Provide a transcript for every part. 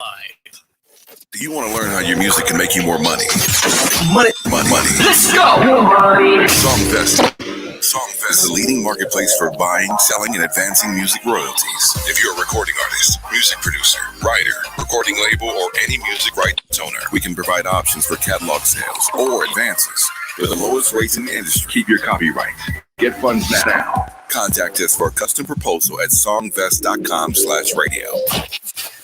Do you want to learn how your music can make you more money? Money. Let's go! Money. Songfest is the leading marketplace for buying, selling, and advancing music royalties. If you're a recording artist, music producer, writer, recording label, or any music rights owner, we can provide options for catalog sales or advances with the lowest rates in the industry. Keep your copyright. Get funds now. Contact us for a custom proposal at songvest.com/radio.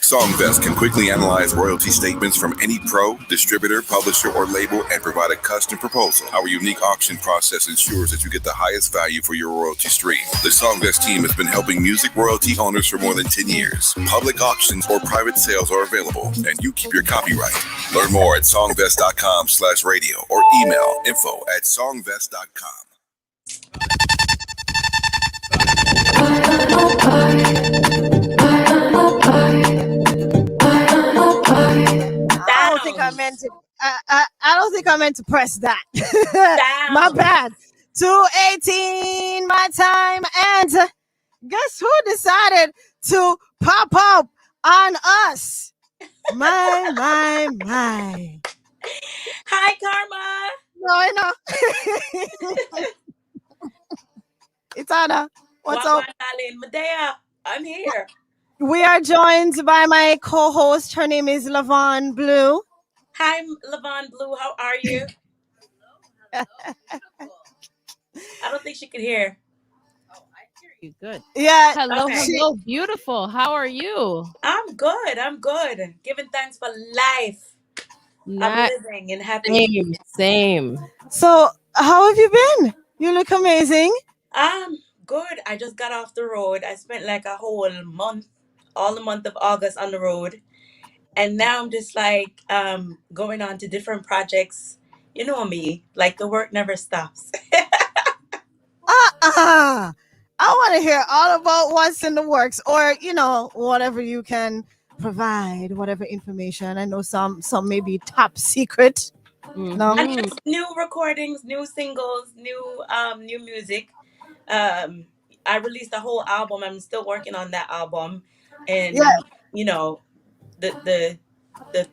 Songvest can quickly analyze royalty statements from any pro, distributor, publisher, or label and provide a custom proposal. Our unique auction process ensures that you get the highest value for your royalty stream. The Songvest team has been helping music royalty owners for more than 10 years. Public auctions or private sales are available, and you keep your copyright. Learn more at songvest.com/radio or email info@songvest.com. I don't think I meant to press that. My bad. 2:18 my time, and guess who decided to pop up on us? My. Hi, Kharma. No, I know. Etana, what's up? Medea, I'm here. We are joined by my co-host. Her name is Lavon Blue. Hi, Lavon Blue. How are you? I don't think she could hear. Oh, I hear you good. Yeah. Hello, beautiful. How are you? I'm good. Giving thanks for life. I'm living and happy. Same. So, how have you been? You look amazing. Good. I just got off the road. I spent like a whole month, all the month of August on the road. And now I'm just like going on to different projects. You know me, like the work never stops. I want to hear all about what's in the works, or whatever you can provide, whatever information. I know some may be top secret. No, and just new recordings, new singles, new music. I released a whole album. I'm still working on that album, and the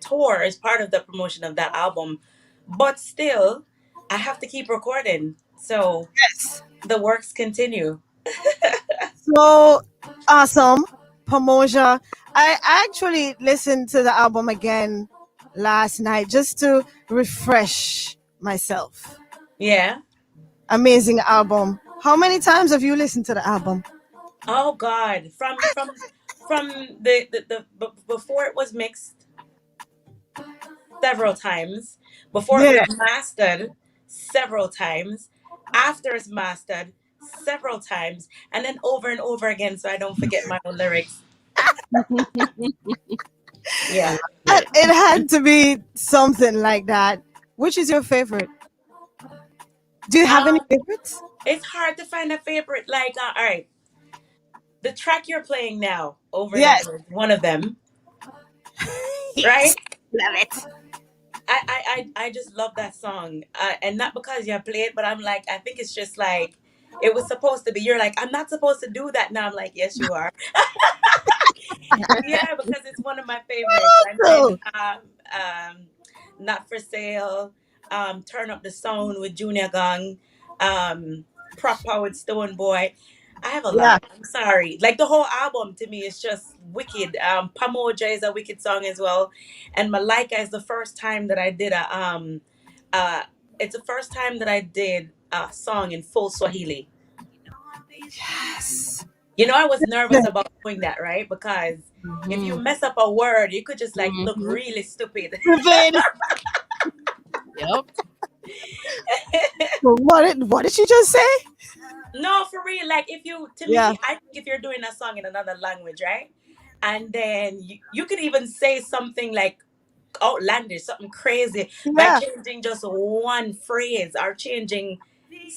tour is part of the promotion of that album, but still I have to keep recording, so yes, the works continue. So awesome, Pomoja. I actually listened to the album again last night just to refresh myself. Yeah, amazing album. How many times have you listened to the album? Oh God, from the before it was mixed, several times, before it was mastered, several times, after it's mastered, several times, and then over and over again, so I don't forget my own lyrics. Yeah, it had to be something like that. Which is your favorite? Do you have any favorites? It's hard to find a favorite. Like, all right, the track you're playing now, over and over, one of them, right? Love it. I just love that song, and not because you play it, but I'm like, I think it's just like it was supposed to be. You're like, I'm not supposed to do that now. I'm like, yes, you are. Yeah, because it's one of my favorites. And Not For Sale, Turn Up the Sound with Junior Gang, Proper with Stone Boy. I have a lot. I'm sorry. Like the whole album to me is just wicked. Pamoja is a wicked song as well. And Malaika is the first time that I did it's the first time that I did a song in full Swahili. Yes. I was nervous about doing that, right? Because if you mess up a word, you could just like look really stupid. Yep. What did she just say? No, for real. Like me, I think if you're doing a song in another language, right? And then you could even say something like outlandish, something crazy by changing just one phrase or changing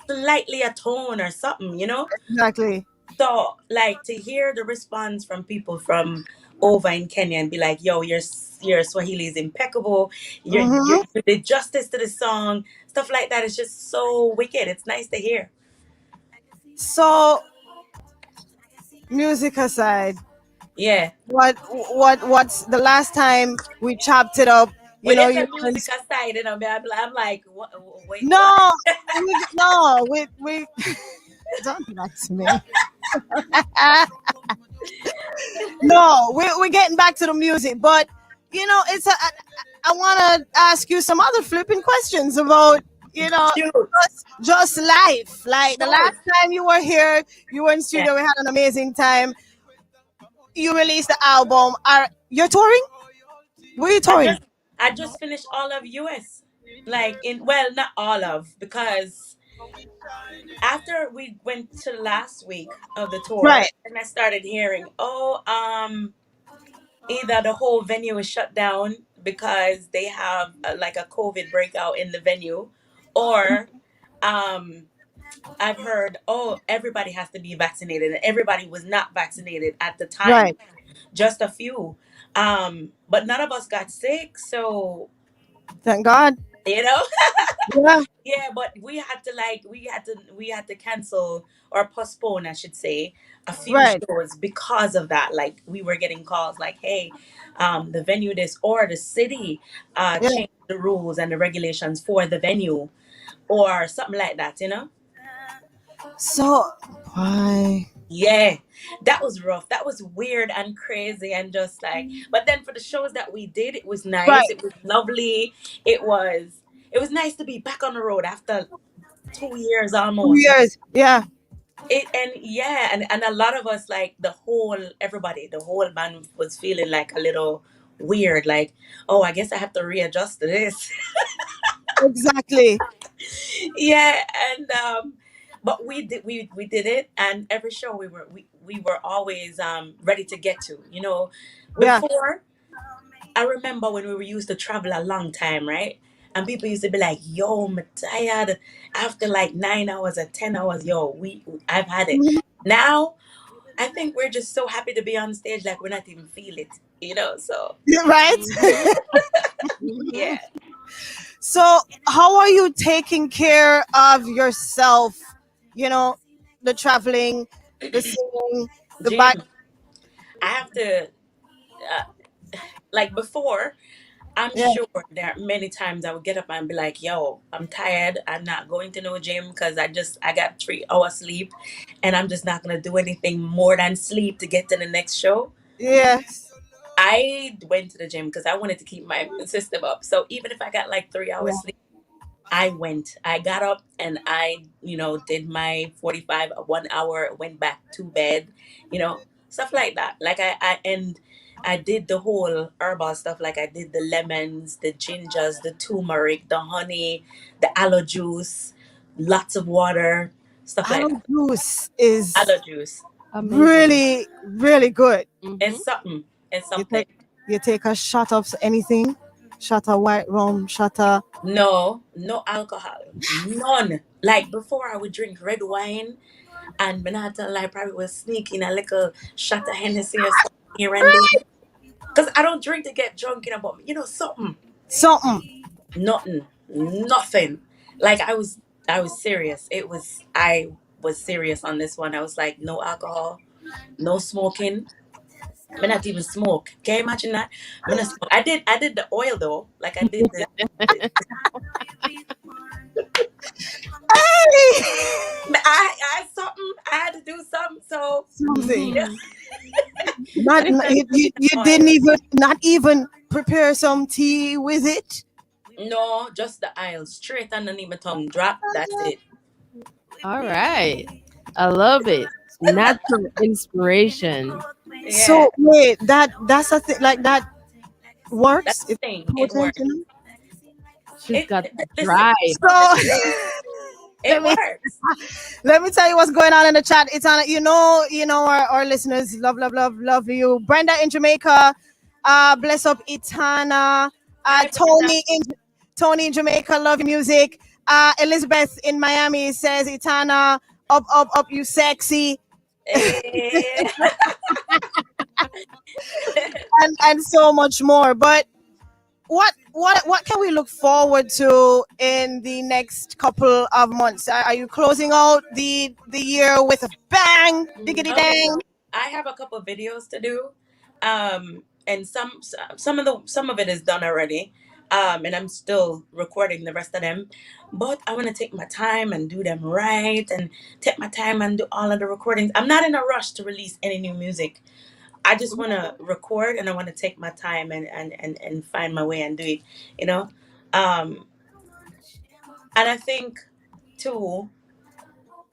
slightly a tone or something, Exactly. So like to hear the response from people from over in Kenya and be like, yo, your Swahili is impeccable. You did justice to the song. Stuff like that is just so wicked. It's nice to hear. So, music aside, Yeah. What's the last time we chopped it up? When You know, you you say music aside, you know, I'm like, wait, what? no, we don't do that to me. No, we're getting back to the music, but you know, I want to ask you some other flipping questions about Shoot. just life. Like the Shoot. last time you were here, you were in Yeah. studio. We had an amazing time. You released the album. Are you're touring? Were you I touring? just I just finished all of US. Like in well, not all of, because after we went to the last week of the tour Right, and I started hearing, either the whole venue is shut down because they have like a COVID breakout in the venue, or um I've heard, everybody has to be vaccinated, and everybody was not vaccinated at the time, right. just a few. But none of us got sick, so Thank God. you know. Yeah, Yeah, but we had to cancel or postpone, I should say, a few right. shows because of that. Like we were getting calls like, "Hey, the venue this or the city Yeah. changed the rules and the regulations for the venue or something like that." You know? So why? Yeah, that was rough. That was weird and crazy and just like. But then for the shows that we did, it was nice. Right. It was lovely. It was. It was nice to be back on the road after 2 years Two almost. years. Yeah. It and yeah, and a lot of us, like the whole band was feeling like a little weird, like, oh, I guess I have to readjust to this. Exactly. Yeah, and but we did it, and every show we were always ready to get to, you know. Yeah. Before, I remember when we were used to travel a long time, right? And people used to be like, "Yo, I'm tired." After like 9 hours or 10 hours, yo, I've had it. Mhm. Now I think we're just so happy to be on stage, like we're not even feel it, you know. So Right. Mhm. Mhm. yeah, So, how are you taking care of yourself? You know, the traveling, the singing, the back. Jim, I have to like before. I'm Yeah, sure there are many times I would get up and be like, "Yo, I'm tired. I'm not going to no gym because I got 3 hours sleep, and I'm just not gonna do anything more than sleep to get to the next show." yes, I went to the gym because I wanted to keep my immune system up. So even if I got like 3 hours yeah, sleep, I went. I got up and I, did my 45, 1 hour, went back to bed, stuff like that. Like I did the whole herbal stuff. Like I did the lemons, the gingers, the turmeric, the honey, the aloe juice, lots of water, stuff like aloe that. juice is Aloe juice. Amazing. really, really good. Mhm. It's something. It's You something. take you take a shot of anything, shot of white rum, shot of No, no alcohol. None. Like before I would drink red wine, and Benata like probably was sneaking a little shot of Hennessy or something here and there. Cause I don't drink to get drunk, but something. something. Nothing. Nothing. Like I was serious. I was serious on this one. I was like, no alcohol, no smoking. I not even smoke. Can you imagine that? I'm not smoke. I did the oil though. Like I did the I something. I had to do something. So Something. yeah, Mhm. You didn't oil. even not even prepare some tea with it. No, just the aisle, straight underneath my tongue. Drop. That's it. All right. I love it. Natural inspiration. Yeah, So wait, that's a thing like that that's works. the It's thing. It potent, works. you know? She's got that Listen, drive. So let it me works. let me tell you what's going on in the chat. It's on. Our listeners love you. Brenda in Jamaica, bless up Etana. Hi, Brenda. Tony in Jamaica, love your music. Elizabeth in Miami says Etana, up, you sexy, Eh, and so much more. But what can we look forward to in the next couple of months? Are you closing out the year with a bang, diggity okay, dang? so I have a couple videos to do. And some of it is done already. And I'm still recording the rest of them, but I want to take my time and do them right, and take my time and do all of the recordings. I'm not in a rush to release any new music. I just want to record, and I want to take my time and find my way and do it, you know. Um, and I think too,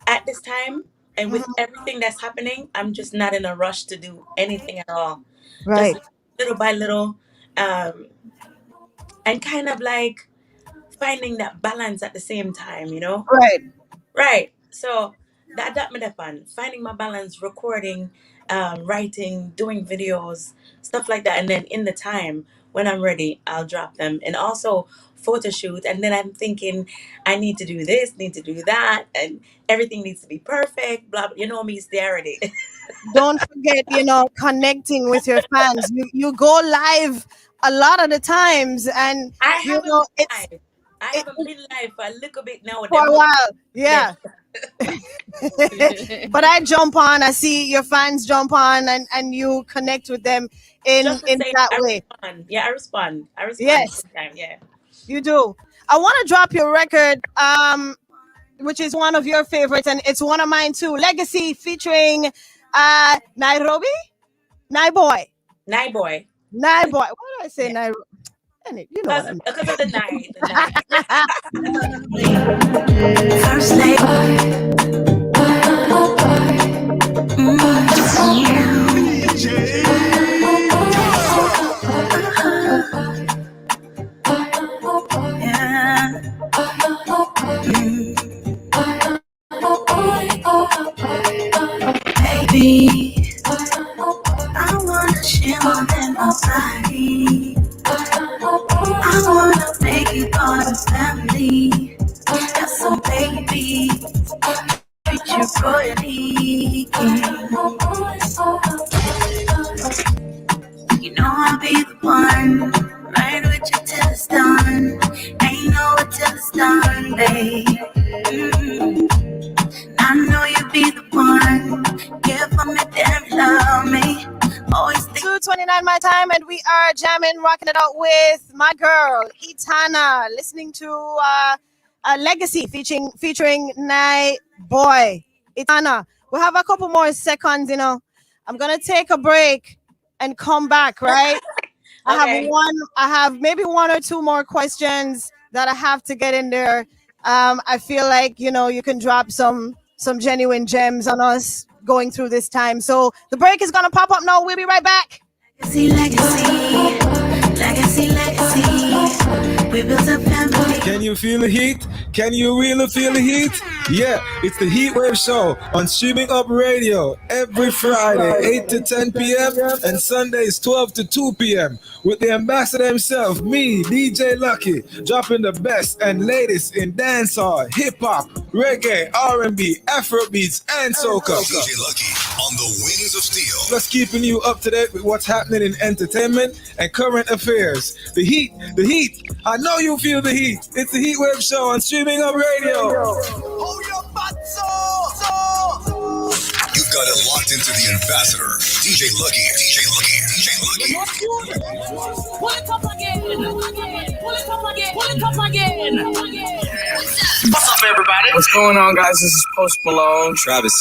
at this time and with everything that's happening, I'm just not in a rush to do anything at all. Right. Just little by little, um, and kind of like finding that balance at the same time, you know? Right. Right. So that made fun. Finding my balance, recording, writing, doing videos, stuff like that. And then in the time when I'm ready, I'll drop them. And also photo shoot. And then I'm thinking, I need to do this, need to do that, and everything needs to be perfect. Blah blah. You know me, already. Don't forget, connecting with your fans. You go live a lot of the times, and I haven't been it's live. I haven't been live for a little bit now. for a while. Yeah. But I jump on, I see your fans jump on, and you connect with them in Just to say, that I way. respond. Yeah, I respond. I respond Yes, every time. Yeah. you do. I want to drop your record, which is one of your favorites, and it's one of mine too. Legacy featuring Nairobi? Naiboy. Naiboy. Why do I say Yeah. Nairobi? You know what I mean. Because of the night. The night. First baby, I wanna share more than my body. I wanna make you part of family. That's so baby, treat you royally. You know I'll be the one, right with you till it's done. Ain't know it till it's done, babe. I know you'll be the one. Give me, damn, love me. Always think 2:29 my time, and we are jamming, rocking it out with my girl Etana, listening to a Legacy featuring Nai Boy. Etana, we have a couple more seconds. I'm gonna take a break and come back. Right? Okay. I have maybe one or two more questions that I have to get in there. I feel like you can drop some genuine gems on us going through this time. So the break is gonna pop up now. We'll be right back. legacy. We built a family. Can you feel the heat? Can you really feel the heat? Yeah, it's the Heat Wave Show on Streaming Up Radio every Friday, 8 to 10 p.m. and Sundays, 12 to 2 p.m. with the ambassador himself, me, DJ Lucky, dropping the best and latest in dancehall, hip-hop, reggae, R&B, Afrobeats, and soca. DJ Lucky on the Wings of Steel. Plus keeping you up to date with what's happening in entertainment and current affairs. The heat. I know you feel the heat. It's the Heat Wave Show on Streaming Up Radio. Hold your butts You've got it locked into the ambassador, DJ Lucky. Pull it up again. What's up, everybody? What's going on, guys? This is Post Malone. Travis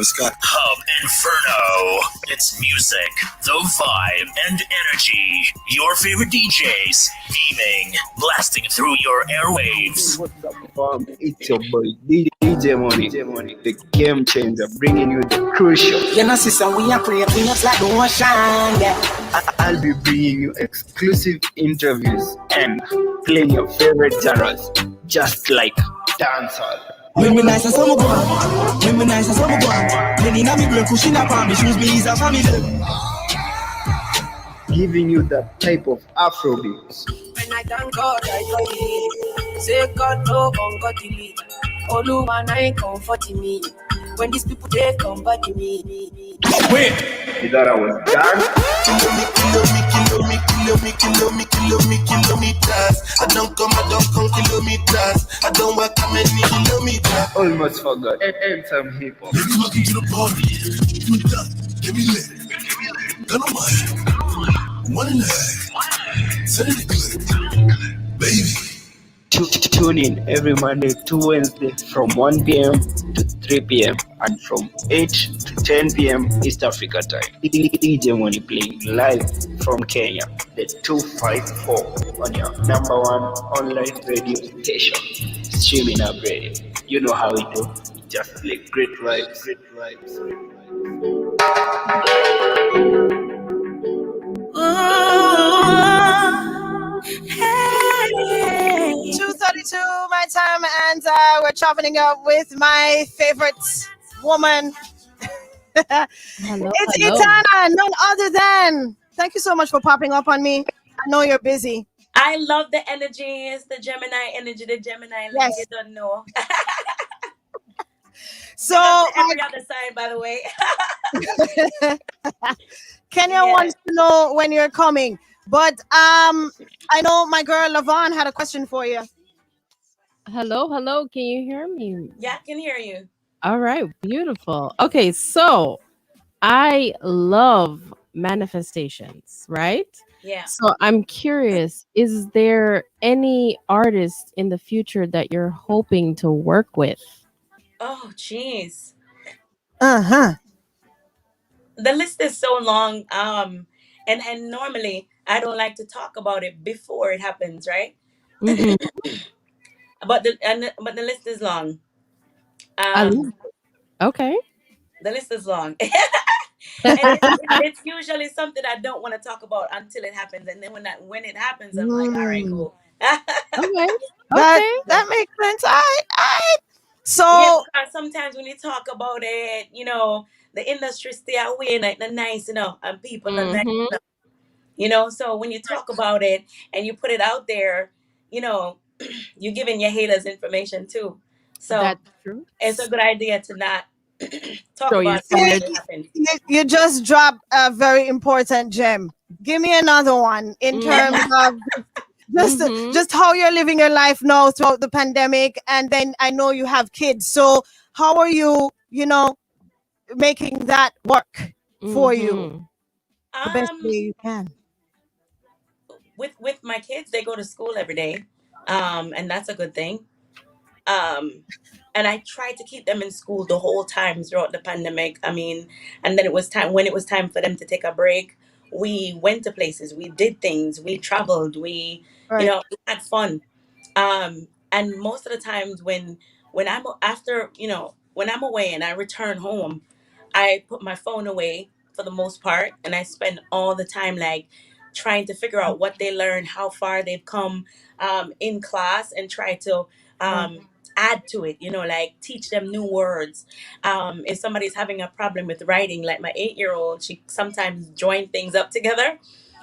Scott. Hub Inferno. It's music, the vibe, and energy. Your favorite DJs beaming, blasting through your airwaves. What's up, fam? It's your boy, DJ Money, the game changer, bringing you the crucial. You know, sister, we are creating us like the ocean, yeah. I'll be bringing you exclusive interviews and playing your favorite genres, just like dancehall. Women nice and some go. Women nice and some go. Many na me brain cushion up on me shoes, me is a family. Giving you that type of Afrobeats. When I thank God, I believe. Say God no come God delete. All man I comforting me. When these people they come back to me. Wait! You thought I was done? Kilometers. I don't come kilometers. I don't work how many kilometers. Almost forgot. And some hip hop. Welcome to the party. Give me that. Give me lit. Dynamite. One and a half. Send it clip. Baby. Tune in every Monday to Wednesday from 1 p.m. to 3 p.m. and from 8 to 10 p.m. East Africa time. DJ Money playing live from Kenya, the 254 on your number one online radio station, Streaminn Up Radio. You know how we do. Just play great vibes. Great vibes. Hey. 2:32 my time, and we're chopping up with my favorite woman. Hello, It's hello. Etana, none other than. Thank you so much for popping up on me. I know you're busy. I love the energy. It's the Gemini energy, the Gemini link. Yes. You don't know. So every other sign, by the way. Kenya wants to know when you're coming, but I know my girl Lavon had a question for you. Hello, hello. Can you hear me? Yeah, I can hear you. All right, beautiful. Okay, so I love manifestations, right? Yeah. So I'm curious, is there any artist in the future that you're hoping to work with? Oh, jeez. Uh-huh. The list is so long. And normally I don't like to talk about it before it happens, right? Mhm. But the list is long. I love- Okay. The list is long. And it's usually something I don't want to talk about until it happens, and then when it happens, I'm like, all right, cool. Okay. That makes sense. All right. So yeah, because sometimes when you talk about it, the industry stay away like the nice, and people are nice, so when you talk about it and you put it out there, you're giving your haters information too. So That's true. it's a good idea to not talk Show about your it when it happens. you just dropped a very important gem. Give me another one in terms of just how you're living your life now throughout the pandemic, and then I know you have kids. So how are you, making that work for you the best way you can? With my kids, they go to school every day, and that's a good thing. And I tried to keep them in school the whole time throughout the pandemic. I mean, and then when it was time for them to take a break, we went to places, we did things, we traveled, we had fun. And most of the times when I'm when I'm away and I return home, I put my phone away for the most part, and I spend all the time like trying to figure out what they learned, how far they've come in class, and try to add to it, like teach them new words. If somebody's having a problem with writing, like my 8-year-old, she sometimes join things up together.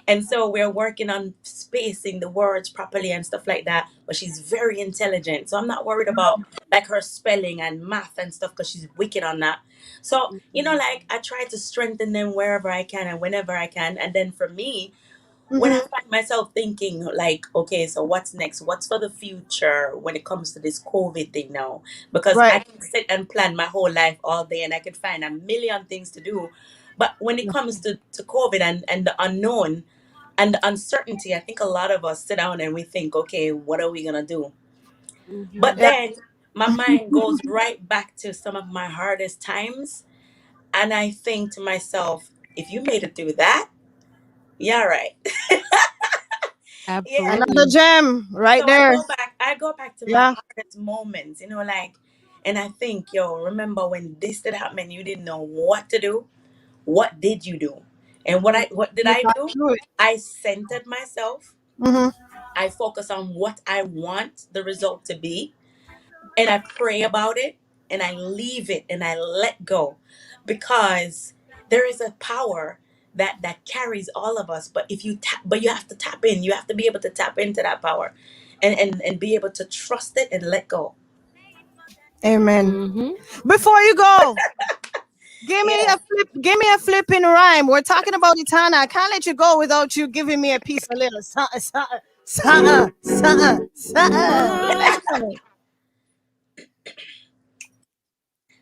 And so we're working on spacing the words properly and stuff like that. But she's very intelligent. So I'm not worried about like her spelling and math and stuff, because she's wicked on that. So, like I try to strengthen them wherever I can and whenever I can. And then for me, when I find myself thinking like, okay, so what's next? What's for the future when it comes to this COVID thing now? Because I can sit and plan my whole life all day and I can find a million things to do. But when it comes to COVID and the unknown and the uncertainty, I think a lot of us sit down and we think, okay, what are we going to do? But then my mind goes right back to some of my hardest times. And I think to myself, if you made it through that, yeah, right. Absolutely. Another gem right there. I go back to my hardest moments, and I think, remember when this did happen, you didn't know what to do? What did you do? And what did I do? I centered myself. I focus on what I want the result to be, and I pray about it, and I leave it, and I let go, because there is a power that carries all of us. But but you have to tap in. You have to be able to tap into that power, and be able to trust it and let go. Amen. Before you go, give me a flipping rhyme. We're talking about Etana. I can't let you go without you giving me a piece of little something.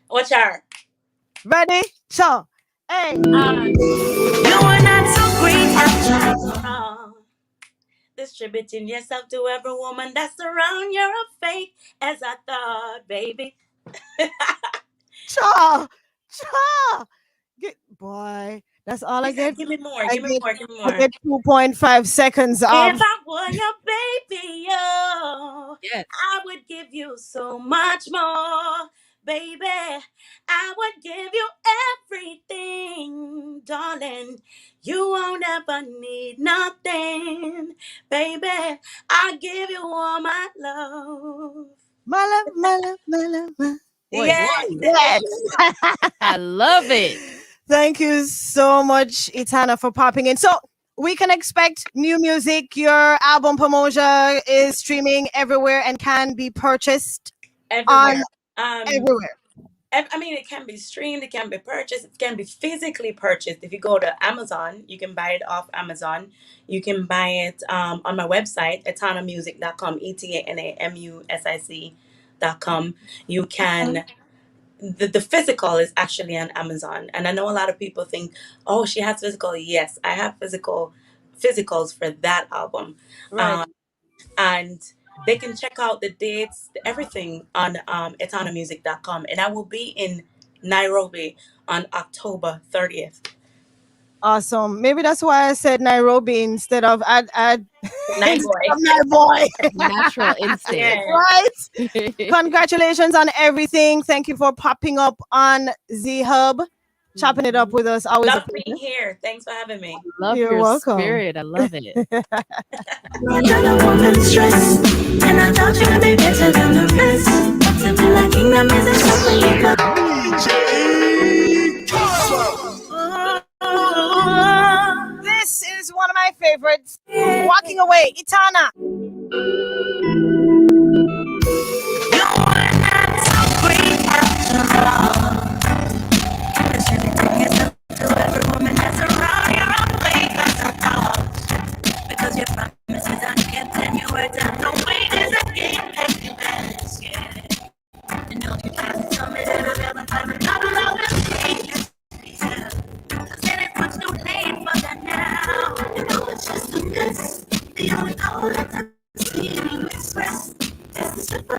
Watch her. Ready? So, hey. You are not so great at Distributing yourself to every woman that's around. You're a fake as I thought, baby. Cha, cha. Boy, that's all I get. Give me more. I Give me get more. Give me I more. get 2.5 seconds If of. I were your baby, oh, Yes. I would give you so much more, baby. I would give you everything, darling. You won't ever need nothing, baby. I give you all my love. My love, my love, my love, my. Boy, Yes. yes. I love it. Thank you so much, Etana, for popping in. So we can expect new music. Your album Pomoja is streaming everywhere and can be purchased on Everywhere. everywhere. I mean, it can be streamed, it can be purchased, it can be physically purchased. If you go to Amazon, you can buy it off Amazon. You can buy it on my website, etanamusic.com, etanamusic.com. You can, the physical is actually on Amazon. And I know a lot of people think, oh, she has physical. Yes, I have physicals for that album. Right. And they can check out the dates, everything on etanamusic.com. And I will be in Nairobi on October 30th. Awesome. Maybe that's why I said Nairobi instead of Nairobi. Natural instinct. Yeah. Right. Congratulations on everything. Thank you for popping up on Z Hub, chopping it up with us. Always Love a pleasure. being here. Thanks for having me. Love You're your welcome. spirit. I love it. You're the woman's stress, and I thought you'd be better than the rest. To be like kingdom is a something you This is one of my favorites. Walking Away, Etana. because your promises unkept and your words are no way there's a game that you best, yeah. And don't you try to tell me that I've ever tried to double up and change yourself. Cause then it's much too late for that now. You know it's just a mess. The only call that I'm seeing you express is the simple